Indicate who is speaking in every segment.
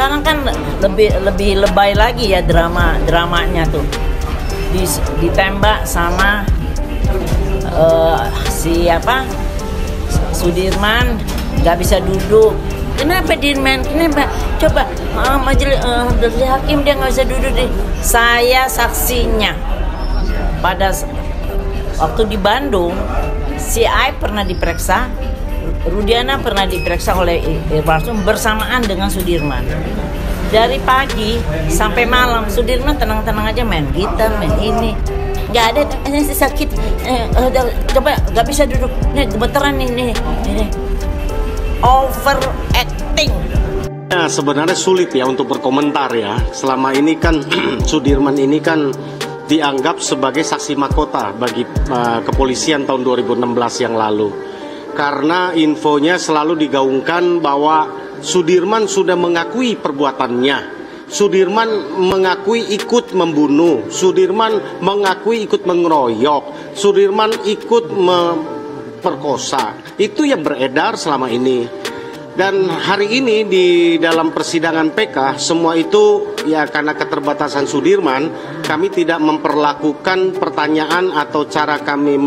Speaker 1: sekarang kan lebih lebay lagi ya dramanya tuh. Ditembak sama siapa? Sudirman, nggak bisa duduk. Kenapa Dirman? Kenapa? Coba majelis hakim dia nggak bisa duduk deh. Saya saksinya. Pada waktu di Bandung, si Ai pernah diperiksa, Rudiana pernah diperiksa oleh Irwansum bersamaan dengan Sudirman. Dari pagi sampai malam, Sudirman tenang-tenang aja main gitar, main ini. Nggak ada, sakit. Coba nggak bisa duduk. Nih gemeteran nih. Overacting.
Speaker 2: Nah, sebenarnya sulit ya untuk berkomentar ya. Selama ini kan Sudirman ini kan dianggap sebagai saksi mahkota bagi kepolisian tahun 2016 yang lalu. Karena infonya selalu digaungkan bahwa Sudirman sudah mengakui perbuatannya. Sudirman mengakui ikut membunuh. Sudirman mengakui ikut mengeroyok. Sudirman ikut perkosa. Itu yang beredar selama ini. Dan hari ini di dalam persidangan PK semua itu ya karena keterbatasan Sudirman, kami tidak memperlakukan pertanyaan atau cara kami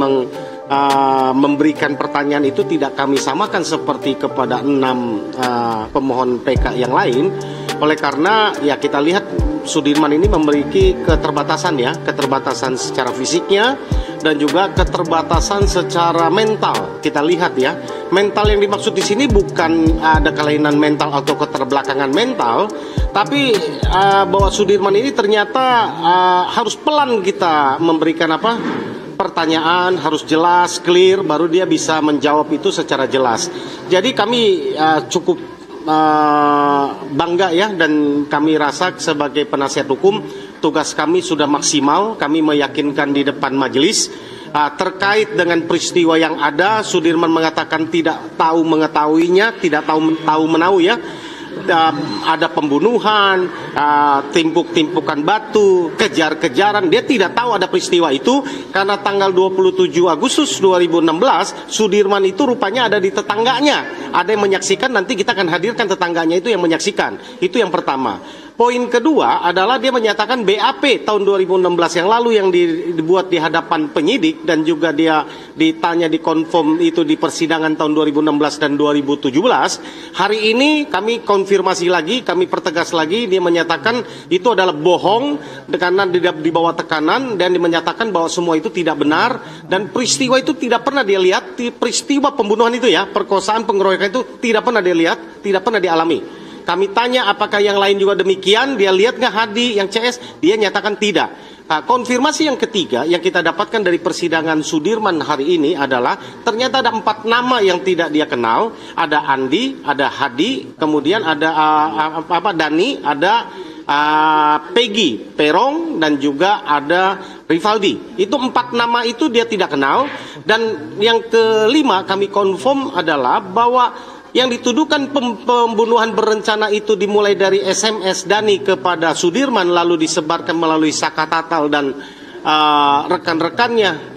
Speaker 2: memberikan pertanyaan itu tidak kami samakan seperti kepada 6 pemohon PK yang lain. Oleh karena ya kita lihat Sudirman ini memiliki keterbatasan ya, keterbatasan secara fisiknya dan juga keterbatasan secara mental. Kita lihat ya, mental yang dimaksud di sini bukan ada kelainan mental atau keterbelakangan mental, tapi bahwa Sudirman ini ternyata harus pelan kita memberikan pertanyaan, harus jelas, clear, baru dia bisa menjawab itu secara jelas. Jadi kami cukup bangga ya, dan kami rasa sebagai penasihat hukum tugas kami sudah maksimal. Kami meyakinkan di depan majelis terkait dengan peristiwa yang ada. Sudirman mengatakan tidak tahu mengetahuinya, tidak tahu menahu ya. Ada pembunuhan, timpuk-timpukan batu, kejar-kejaran. Dia tidak tahu ada peristiwa itu karena tanggal 27 Agustus 2016 Sudirman itu rupanya ada di tetangganya. Ada yang menyaksikan, nanti kita akan hadirkan tetangganya itu yang menyaksikan. Itu yang pertama. Poin kedua adalah dia menyatakan BAP tahun 2016 yang lalu yang dibuat di hadapan penyidik dan juga dia ditanya di konfirm itu di persidangan tahun 2016 dan 2017. Hari ini kami konfirmasi lagi, kami pertegas lagi, dia menyatakan itu adalah bohong karena di bawah tekanan dan dia menyatakan bahwa semua itu tidak benar dan peristiwa itu tidak pernah dia lihat, peristiwa pembunuhan itu ya, perkosaan, pengeroyokan itu tidak pernah dia lihat, tidak pernah dialami. Kami tanya apakah yang lain juga demikian, dia lihat nggak Hadi, yang CS, dia nyatakan tidak. Nah, konfirmasi yang ketiga yang kita dapatkan dari persidangan Sudirman hari ini adalah ternyata ada 4 nama yang tidak dia kenal. Ada Andi, ada Hadi, kemudian ada Dani, ada Peggy, Perong, dan juga ada Rivaldi. Itu 4 nama itu dia tidak kenal. Dan yang kelima kami confirm adalah bahwa yang dituduhkan pembunuhan berencana itu dimulai dari SMS Dani kepada Sudirman lalu disebarkan melalui Saka Tatal dan rekan-rekannya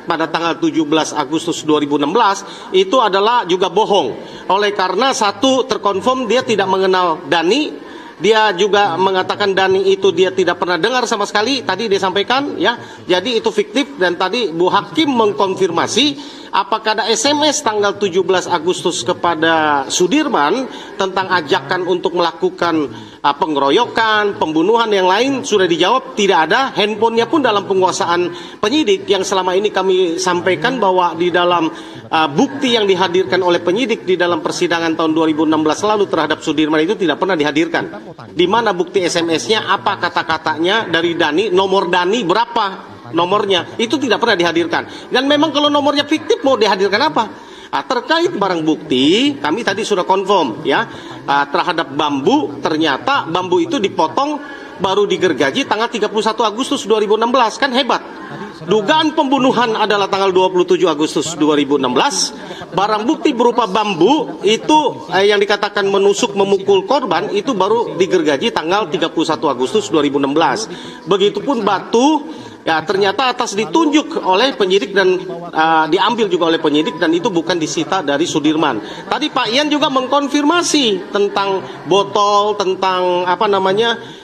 Speaker 2: pada tanggal 17 Agustus 2016 itu adalah juga bohong. Oleh karena satu terkonfirm dia tidak mengenal Dani. Dia juga mengatakan Dani itu dia tidak pernah dengar sama sekali. Tadi dia sampaikan ya. Jadi itu fiktif dan tadi Bu Hakim mengkonfirmasi apakah ada SMS tanggal 17 Agustus kepada Sudirman tentang ajakan untuk melakukan pengeroyokan, pembunuhan yang lain. Sudah dijawab tidak ada. Handphonenya pun dalam penguasaan penyidik yang selama ini kami sampaikan bahwa di dalam bukti yang dihadirkan oleh penyidik di dalam persidangan tahun 2016 lalu terhadap Sudirman itu tidak pernah dihadirkan. Di mana bukti SMS-nya, apa kata-katanya dari Dani, nomor Dani berapa nomornya, itu tidak pernah dihadirkan. Dan memang kalau nomornya fiktif mau dihadirkan apa? Terkait barang bukti, kami tadi sudah confirm ya terhadap bambu, ternyata bambu itu dipotong baru digergaji tanggal 31 Agustus 2016, kan hebat. Dugaan pembunuhan adalah tanggal 27 Agustus 2016. Barang bukti berupa bambu itu yang dikatakan menusuk memukul korban itu baru digergaji tanggal 31 Agustus 2016. Begitupun batu Ya ternyata atas ditunjuk oleh penyidik dan diambil juga oleh penyidik dan itu bukan disita dari Sudirman. Tadi Pak Ian juga mengkonfirmasi tentang botol, tentang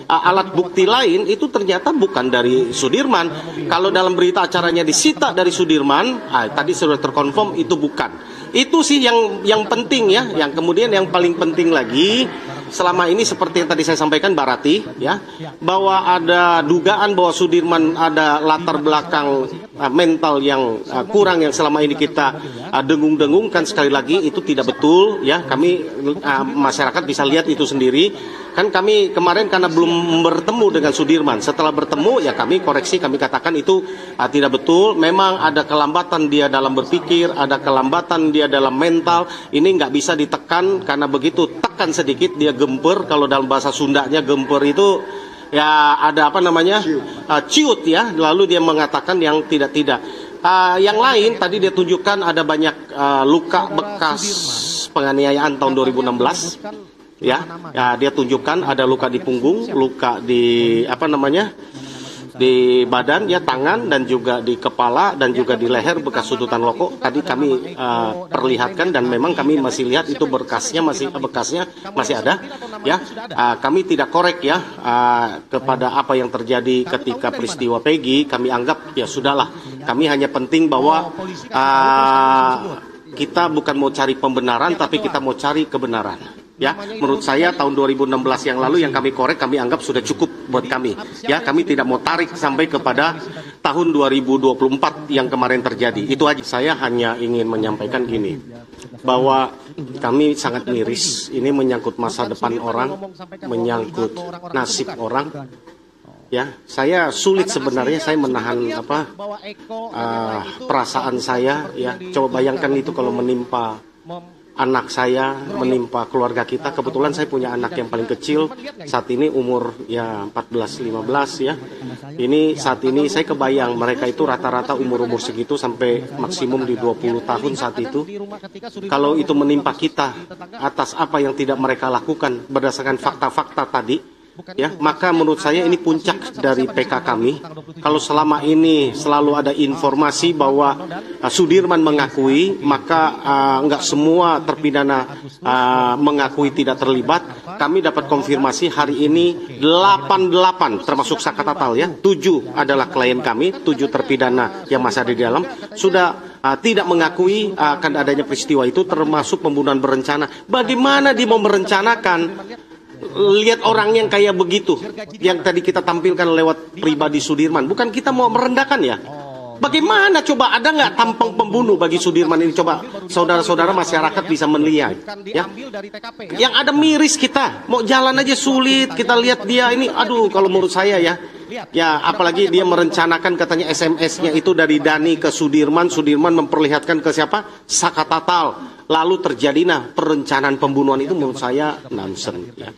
Speaker 2: alat bukti lain itu ternyata bukan dari Sudirman. Kalau dalam berita acaranya disita dari Sudirman, tadi sudah terkonfirm itu bukan. Itu sih yang penting ya. Yang kemudian yang paling penting lagi selama ini seperti yang tadi saya sampaikan Mbak Rati ya, bahwa ada dugaan bahwa Sudirman ada latar belakang mental yang kurang yang selama ini kita dengung-dengungkan. Sekali lagi itu tidak betul ya. Kami masyarakat bisa lihat itu sendiri. Kan kami kemarin karena belum bertemu dengan Sudirman, setelah bertemu ya kami koreksi, kami katakan itu tidak betul. Memang ada kelambatan dia dalam berpikir, ada kelambatan dia dalam mental. Ini nggak bisa ditekan karena begitu tekan sedikit dia gemper. Kalau dalam bahasa Sundanya gemper itu ya ada ciut ya. Lalu dia mengatakan yang tidak. Yang lain tadi dia tunjukkan ada banyak luka bekas penganiayaan tahun 2016. Ya, dia tunjukkan ada luka di punggung, luka di di badan, ya tangan dan juga di kepala dan juga di leher bekas sudutan rokok. Tadi kami perlihatkan dan memang kami masih lihat itu bekasnya masih ada. Ya, kami tidak korek ya kepada apa yang terjadi ketika peristiwa Peggy. Kami anggap ya sudahlah. Kami hanya penting bahwa kita bukan mau cari pembenaran, tapi kita mau cari kebenaran. Ya, menurut saya tahun 2016 yang lalu yang kami korek kami anggap sudah cukup buat kami. Ya, kami tidak mau tarik sampai kepada tahun 2024 yang kemarin terjadi. Itu aja. Saya hanya ingin menyampaikan gini, bahwa kami sangat miris. Ini menyangkut masa depan orang, menyangkut nasib orang. Ya, saya sulit sebenarnya saya menahan perasaan saya. Ya, coba bayangkan itu kalau menimpa anak saya, menimpa keluarga kita. Kebetulan saya punya anak yang paling kecil saat ini umur ya 14-15 ya. Ini saat ini saya kebayang mereka itu rata-rata umur-umur segitu sampai maksimum di 20 tahun saat itu. Kalau itu menimpa kita atas apa yang tidak mereka lakukan berdasarkan fakta-fakta tadi, ya, maka menurut saya ini puncak dari PK kami. Kalau selama ini selalu ada informasi bahwa Sudirman mengakui, maka nggak semua terpidana mengakui tidak terlibat. Kami dapat konfirmasi hari ini 88 termasuk Sakatatal ya, 7 adalah klien kami, 7 terpidana yang masih ada di dalam sudah tidak mengakui akan adanya peristiwa itu, termasuk pembunuhan berencana. Bagaimana dia mau merencanakan? Lihat orang yang kayak begitu yang tadi kita tampilkan lewat pribadi Sudirman. Bukan kita mau merendahkan ya. Bagaimana coba, ada nggak tampang pembunuh bagi Sudirman ini? Coba saudara-saudara masyarakat bisa melihat ya. Yang ada miris kita, mau jalan aja sulit. Kita lihat dia ini, aduh, kalau menurut saya ya, apalagi dia merencanakan katanya SMS-nya itu dari Dani ke Sudirman, Sudirman memperlihatkan ke siapa? Sakatatal. Lalu terjadi perencanaan pembunuhan itu menurut saya nonsen ya.